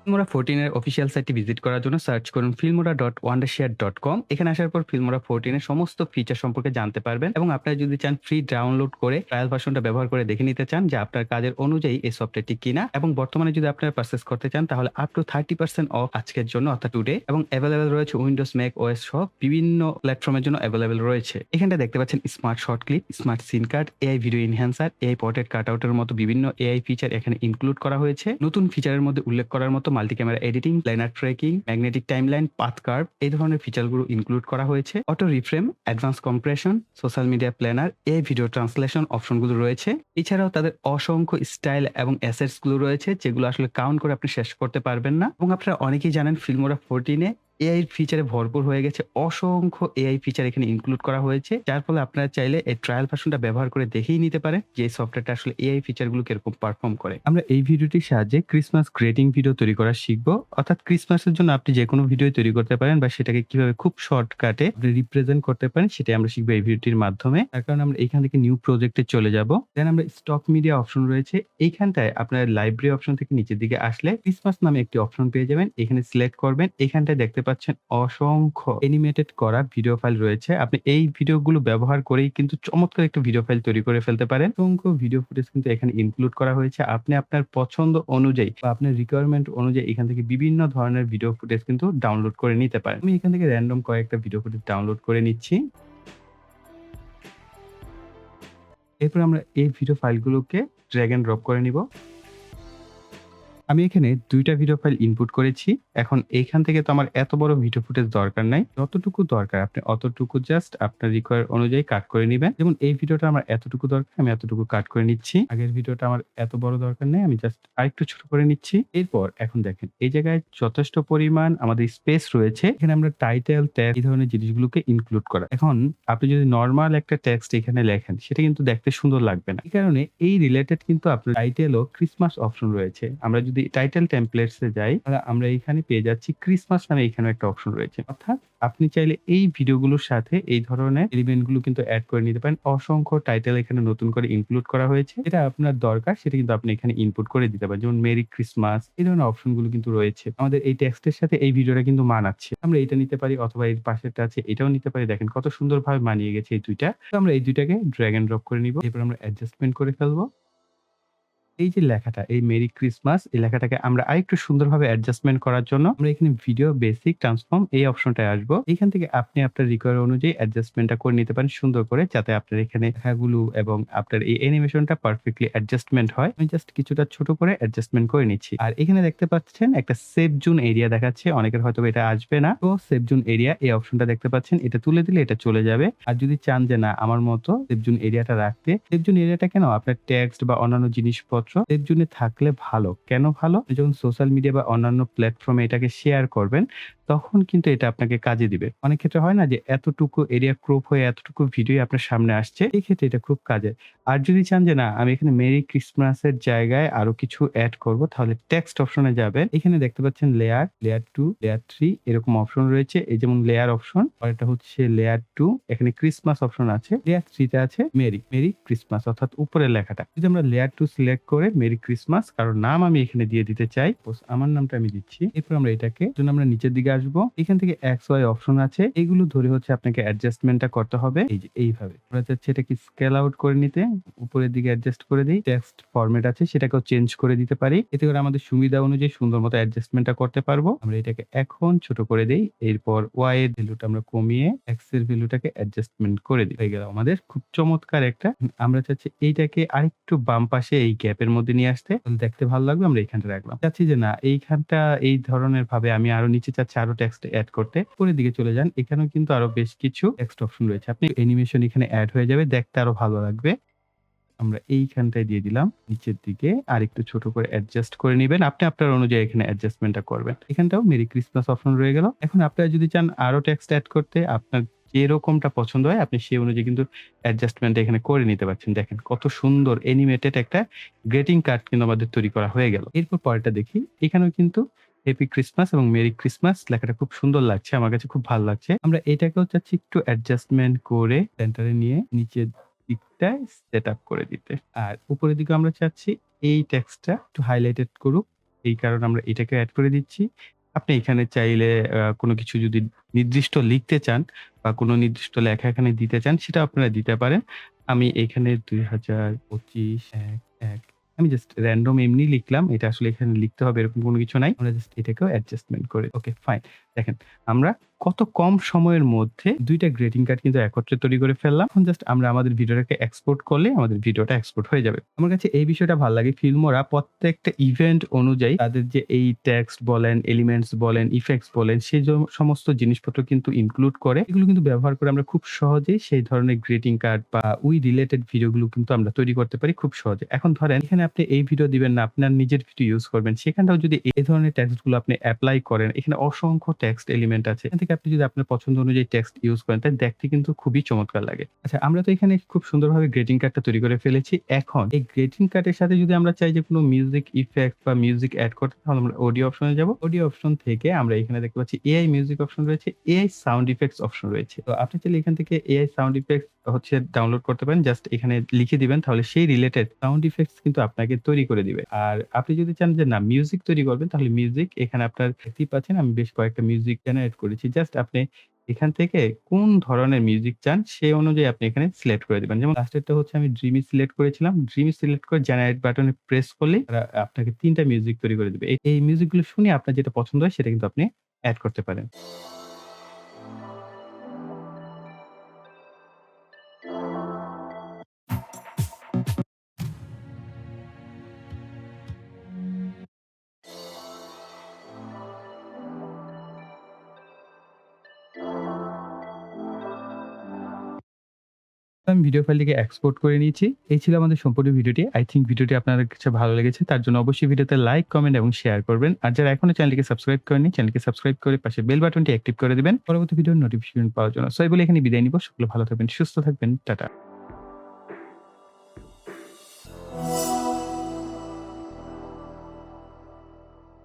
Filmora 14 এর official সাইটটি visit করার জন্য সার্চ করুন filmora.wondershare.com। এখানে আসার পর ফিল্মোরা 14 এর সমস্ত ফিচার সম্পর্কে জানতে পারবেন এবং আপনারা যদি চান ফ্রি ডাউনলোড করে ট্রায়াল ভার্সনটা ব্যবহার করে দেখে নিতে চান যে আপনার কাজের অনুযায়ী এই সফটওয়্যারটি কিনা, এবং বর্তমানে যদি আপনারা পারচেজ করতে চান তাহলে আপ টু 30% অফ আজকের জন্য অর্থাৎ টুডে, এবং অ্যাভেলেবল রয়েছে উইন্ডোজ, ম্যাক ওএস সহ বিভিন্ন প্ল্যাটফর্মের জন্য অ্যাভেলেবল রয়েছে। এখানটা দেখতে পাচ্ছেন smart short clip, smart scene card, AI video enhancer, AI portrait কাটআউটের মতো বিভিন্ন এআই ফিচার এখানে ইনক্লুড করা হয়েছে। নতুন ফিচারের মধ্যে উল্লেখ করার মতো multi camera editing, planar tracking, magnetic timeline, path curve এই ধরনের ফিচারগুলো ইনক্লুড করা হয়েছে। Auto reframe, advance compression, social media planner, AI video translation অপশনগুলো রয়েছে। এছাড়াও তাদের অসংখ্য স্টাইল এবং অ্যাসেটস গুলো রয়েছে যেগুলো আসলে কাউন্ট করে আপনি শেষ করতে পারবেন না। এবং আপনারা অনেকেই জানেন ফিল্মোরা 14 এ এআই ফিচারে ভরপুর হয়ে গেছে। অসংখ্য এআই ফিচার এখানে ইনক্লুড করা হয়েছে। যার ফলে আপনারা চাইলে এই ট্রায়াল ভার্সনটা ব্যবহার করে দেখেই নিতে পারেন যে এই সফটওয়্যারটা আসলে এআই ফিচারগুলো কিরকম পারফর্ম করে। আমরা এই ভিডিওটির সাহায্যে ক্রিসমাস গ্রেটিং ভিডিও তৈরি করা শিখবো। অর্থাৎ ক্রিসমাসের জন্য আপনি যেকোনো ভিডিও তৈরি করতে পারেন বা সেটাকে কিভাবে খুব শর্টকাটে আপনি রিপ্রেজেন্ট করতে পারেন সেটাই আমরা শিখবো এই ভিডিওটির মাধ্যমে। তার কারণে আমরা এখান থেকে নিউ প্রজেক্টে চলে যাব। দেন আমরা স্টক মিডিয়া অপশন রয়েছে। এইখানটায় আপনার লাইব্রেরি অপশন থেকে নিচের দিকে আসলে ক্রিসমাস নামে একটি অপশন পেয়ে যাবেন। এখানে সিলেক্ট করবেন। এখানটায় দেখতে পাচ্ছেন অসংখ্য অ্যানিমেটেড করা ভিডিও ফাইল রয়েছে। আপনি এই ভিডিওগুলো ব্যবহার করেই কিন্তু চমৎকার একটা ভিডিও ফাইল তৈরি করে ফেলতে পারেন। অসংখ্য ভিডিও ফুটেজ কিন্তু এখানে ইনক্লুড করা হয়েছে। আপনি আপনার পছন্দ অনুযায়ী বা আপনার রিকোয়ারমেন্ট অনুযায়ী এখান থেকে বিভিন্ন ধরনের ভিডিও ফুটেজ কিন্তু ডাউনলোড করে নিতে পারেন। আমি এখান থেকে র‍্যান্ডম কয়েকটা ভিডিও ফুটেজ ডাউনলোড করে নিচ্ছি। এরপর আমরা এই ভিডিও ফাইলগুলোকে ড্র্যাগ অ্যান্ড ড্রপ করে নিব। আমি এখানে ২ টা ভিডিও ফাইল ইনপুট করেছি। এখন এইখান থেকে তো আমার এত বড় ভিডিও ফুটেজ দরকার নাই। যতটুকু দরকার আপনি অতটুকু জাস্ট আপনার রিকোয়ার অনুযায়ী কাট করে নিবেন। যেমন এই ভিডিওটা আমার এতটুকু দরকার, আমি এতটুকু কাট করে নিচ্ছি। আগের ভিডিওটা আমার এত বড় দরকার নেই, আমি জাস্ট আরেকটু ছোট করে নিচ্ছি। এরপর এখন দেখেন এই জায়গায় যথেষ্ট পরিমাণ আমাদের স্পেস রয়েছে। এখানে আমরা টাইটেল, ট্যাগ এই ধরনের জিনিসগুলোকে ইনক্লুড করা। এখন আপনি যদি নরমাল একটা টেক্সট এখানে লেখেন সেটা কিন্তু দেখতে সুন্দর লাগবে না। এই কারণে এই রিলেটেড কিন্তু আপনার টাইটেল ও ক্রিসমাস অপশন রয়েছে। আমরা যদি টাইটেল টেমপ্লেটস এ যাই তাহলে আমরা এখানে পেয়ে যাচ্ছি ক্রিসমাস নামে এখানে একটা অপশন রয়েছে। অর্থাৎ আপনি চাইলে এই ভিডিওগুলোর সাথে এই ধরনের এলিমেন্ট গুলো কিন্তু এড করে নিতে পারেন। অসংখ্য টাইটেল এখানে নতুন করে ইনক্লুড করা হয়েছে। যেটা আপনার দরকার সেটা কিন্তু আপনি এখানে ইনপুট করে দিতে পারেন। যেমন মেরি ক্রিসমাস এই ধরনের অপশন গুলো কিন্তু রয়েছে। আমাদের এই টেক্সটের সাথে এই ভিডিওটা কিন্তু মানাচ্ছে। আমরা এটা নিতে পারি অথবা এর পাশেরটা আছে এটাও নিতে পারি। দেখেন কত সুন্দরভাবে মানিয়ে গেছে এই ২ টা। তো আমরা এই ২ টাকে ড্র্যাগ অ্যান্ড ড্রপ করে নিব। এরপর আমরা অ্যাডজাস্টমেন্ট করে ফেলবো। এই যে লেখাটা, এই মেরি ক্রিসমাস এই লেখাটাকে আমরা আরেকটু সুন্দরভাবে অ্যাডজাস্টমেন্ট করার জন্য আমরা এখানে ভিডিও বেসিক ট্রান্সফর্ম এই অপশনটায় আসবো। এখান থেকে আপনি আপনার রিকোয়ার অনুযায়ী অ্যাডজাস্টমেন্টটা করে নিতে পারেন সুন্দর করে, যাতে আপনার এখানে লেখাগুলো এবং আপনার এই অ্যানিমেশনটা পারফেক্টলি অ্যাডজাস্টমেন্ট হয়। আমি জাস্ট কিছুটা ছোট করে অ্যাডজাস্টমেন্ট করে নিচ্ছি। আর এখানে দেখতে পাচ্ছেন একটা সেভ জোন এরিয়া দেখাচ্ছে। অনেকের হয়তোবা এটা আসবে না। তো সেভ জোন এরিয়া এই অপশনটা দেখতে পাচ্ছেন। এটা তুলে দিলে এটা চলে যাবে। আর যদি চান যে না আমার মতো সেভ জোন এরিয়াটা রাখতে, সেভ জোন এরিয়াটা কেন আপনার টেক্সট বা অন্যান্য জিনিসপত্র সেভ জোনে থাকলে ভালো। কেন ভালো? যখন সোশ্যাল মিডিয়া বা অন্যান্য প্ল্যাটফর্মে এটাকে শেয়ার করবেন, তখন কিন্তু এটা আপনাকে কাজে দিবে। অনেক ক্ষেত্রে হয় না যে এতটুকু এরিয়া ক্রপ হয়ে এতটুকু ভিডিও আপনার সামনে আসছে, এক্ষেত্রে এটা খুব কাজের। আর যদি চান যে না আমি এখানে মেরি ক্রিসমাসের জায়গায় আরো কিছু এড করব, তাহলে টেক্সট অপশনে যাবেন। এখানে দেখতে পাচ্ছেন লেয়ার, লেয়ার 2, লেয়ার 3 এরকম অপশন রয়েছে। এই যেমন লেয়ার অপশন, পরেরটা হচ্ছে লেয়ার 2, এখানে ক্রিসমাস অপশন আছে। লেয়ার 3 তে আছে মেরি, মেরি ক্রিসমাস অর্থাৎ উপরের লেখাটা। যদি আমরা লেয়ার 2 সিলেক্ট করে মেরি ক্রিসমাস কারো নাম আমি এখানে দিয়ে দিতে চাই। সাপোজ আমার নামটা আমি দিচ্ছি। এরপর আমরা এটাকে জন্য আমরা নিচের দিকে আসবো। এখান থেকে এক্স ওয়াই অপশন আছে। এগুলো ধরে হচ্ছে আপনাকে অ্যাডজাস্টমেন্টটা করতে হবে। এই যে এইভাবে। আমরা চাচ্ছি এটাকে স্কেল আউট করে নিতে। উপরের দিকে অ্যাডজাস্ট করে দেই। টেক্সট ফরমেট আছে সেটাকেও চেঞ্জ করে দিতে পারি। এতে করে আমাদের সুবিধা অনুযায়ী সুন্দর মতো অ্যাডজাস্টমেন্টটা করতে পারবো। আমরা এটাকে এখন ছোট করে দেই। এরপর ওয়াই এর ভ্যালুটা আমরা কমিয়ে এক্স এর ভ্যালুটাকে অ্যাডজাস্টমেন্ট করে দিই। হয়ে গেল আমাদের খুব চমৎকার একটা। আমরা চাচ্ছি এইটাকে আরেকটু বাম পাশে এই গ্যাপের মধ্যে নিয়ে আসতে। তাহলে দেখতে ভালো লাগবে। আমরা এইখানটা রাখলাম। চাচ্ছি যে না এইখানটা এই ধরনের ভাবে আমি আরো নিচে চাচ্ছি আরো টেক্সট এড করতে। উপরের দিকে চলে যান। এখানেও কিন্তু আরো বেশ কিছু টেক্সট অপশন রয়েছে। আপনি অ্যানিমেশন এখানে এড হয়ে যাবে। দেখতে আরো ভালো লাগবে। আমরা এইখানটায় দিয়ে দিলাম। নিচের দিকে আরেকটু ছোট করে অ্যাডজাস্ট করে নিবেন। আপনি আপনার অনুযায়ী এখানে অ্যাডজাস্টমেন্টটা করবেন। এখানটাও মেরি ক্রিসমাস অপশন রয়ে গেল। এখন আপনারা যদি চান আরো টেক্সট এড করতে, আপনার যেরকমটা পছন্দ হয় আপনি সেই অনুযায়ী কিন্তু অ্যাডজাস্টমেন্ট এখানে করে নিতে পারছেন। দেখেন কত সুন্দর অ্যানিমেটেড একটা গ্রিটিং কার্ড কিন্তু আমাদের তৈরি করা হয়ে গেল। এরপর পরেরটা দেখি। এখানেও কিন্তু হ্যাপি ক্রিসমাস এবং মেরি ক্রিসমাস লেখাটা খুব সুন্দর লাগছে। আমার কাছে খুব ভালো লাগছে। আমরা এটাকেও চাচ্ছি একটু অ্যাডজাস্টমেন্ট করে সেন্টারে নিয়ে নিচের দিকটায় সেটআপ করে দিতে। আর উপরের দিকে আমরা চাচ্ছি এই টেক্সটটা একটু হাইলাইটেড করুক। এই কারণে আমরা এটাকে এড করে দিচ্ছি। আপনি এখানে চাইলে কোনো কিছু যদি নির্দিষ্ট লিখতে চান বা কোনো নির্দিষ্ট লেখা এখানে দিতে চান সেটাও আপনারা দিতে পারেন। আমি এখানে ২০২৫ ১ আমি জাস্ট র‍্যান্ডম এমনি লিখলাম। এটা আসলে এখানে লিখতে হবে এরকম কোনো কিছু নাই। আমরা জাস্ট এটাকেও অ্যাডজাস্টমেন্ট করে ওকে ফাইন। দেখেন আমরা কত কম সময়ের মধ্যে ২ টা গ্রেটিং কার্ড কিন্তু একত্রে তৈরি করে ফেললাম। এখন জাস্ট আমরা আমাদের ভিডিওটাকে এক্সপোর্ট করলে আমাদের ভিডিওটা এক্সপোর্ট হয়ে যাবে। আমার কাছে এই বিষয়টা ভাল লাগে। Filmora প্রত্যেকটা ইভেন্ট অনুযায়ী তাদের যে এই টেক্সট বলেন, এলিমেন্টস বলেন, ইফেক্টস বলেন সেই সমস্ত জিনিসপত্র কিন্তু ইনক্লুড করে। এগুলো কিন্তু ব্যবহার করে আমরা খুব সহজেই সেই ধরনের গ্রিটিং কার্ড বা ওই রিলেটেড ভিডিওগুলো কিন্তু আমরা তৈরি করতে পারি খুব সহজে। এখন ধরেন এখানে আপনি এই ভিডিও দিবেন না, আপনার নিজের ভিডিও ইউজ করবেন। সেখানটাও যদি এই ধরনের টেক্সট গুলো আপনি এপ্লাই করেন, এখানে অসংখ্য টেক্সট এলিমেন্ট আছে। এখান থেকে আপনি যদি আপনার পছন্দ অনুযায়ী টেক্সট ইউজ করেন, তাহলে দেখতে কিন্তু খুবই চমৎকার লাগে। আচ্ছা, আমরা তো এখানে খুব সুন্দরভাবে গ্রিটিং কার্ডটা তৈরি করে ফেলেছি। এখন এই গ্রিটিং কার্ডের সাথে যদি আমরা চাই যে কোনো মিউজিক ইফেক্ট বা মিউজিক এড করতে, তাহলে আমরা অডিও অপশনে যাব। অডিও অপশন থেকে আমরা এখানে দেখতে পাচ্ছি এআই মিউজিক অপশন রয়েছে, এআই সাউন্ড ইফেক্টস অপশন রয়েছে। তো আপনি চাইলে এখান থেকে এআই সাউন্ড ইফেক্টস হচ্ছে ডাউনলোড করতে পারেন। জাস্ট এখানে লিখে দিবেন, তাহলে সেই রিলেটেড সাউন্ড ইফেক্টস কিন্তু আপনাকে তৈরি করে দিবে। আর আপনি যদি চান যে না মিউজিক তৈরি করবেন, তাহলে মিউজিক এখানে আপনার দেখতেই পাচ্ছেন আমি বেশ কয়েকটা মিউজিক জেনারেট করেছি। জাস্ট আপনি এখান থেকে কোন ধরনের মিউজিক চান সেই অনুযায়ী আপনি এখানে সিলেক্ট করে দিবেন। যেমন লাস্টেরটা হচ্ছে আমি ড্রিমি সিলেক্ট করেছিলাম। ড্রিমি সিলেক্ট করে জেনারেট বাটনে প্রেস করলেই তারা আপনাকে ৩ টা মিউজিক তৈরি করে দিবে। এই মিউজিক গুলো শুনে আপনার যেটা পছন্দ হয় সেটা কিন্তু আপনি এড করতে পারেন। আমি ভিডিও ফাইলটিকে এক্সপোর্ট করে নিয়েছি। এই ছিল আমাদের সম্পূর্ণ ভিডিওটি। I think ভিডিওটি আপনাদের কাছে ভালো লেগেছে। তার জন্য অবশ্যই ভিডিওতে লাইক, কমেন্ট এবং শেয়ার করবেন। আর যারা এখনো চ্যানেলটিকে সাবস্ক্রাইব করেননি, চ্যানেলকে সাবস্ক্রাইব করে পাশে বেল বাটনটি অ্যাক্টিভ করে দিবেন পরবর্তী ভিডিওর নোটিফিকেশন পাওয়ার জন্য। সো এই বলে এখানে বিদায় নিব। সকলে ভালো থাকবেন, সুস্থ থাকবেন। টাটা।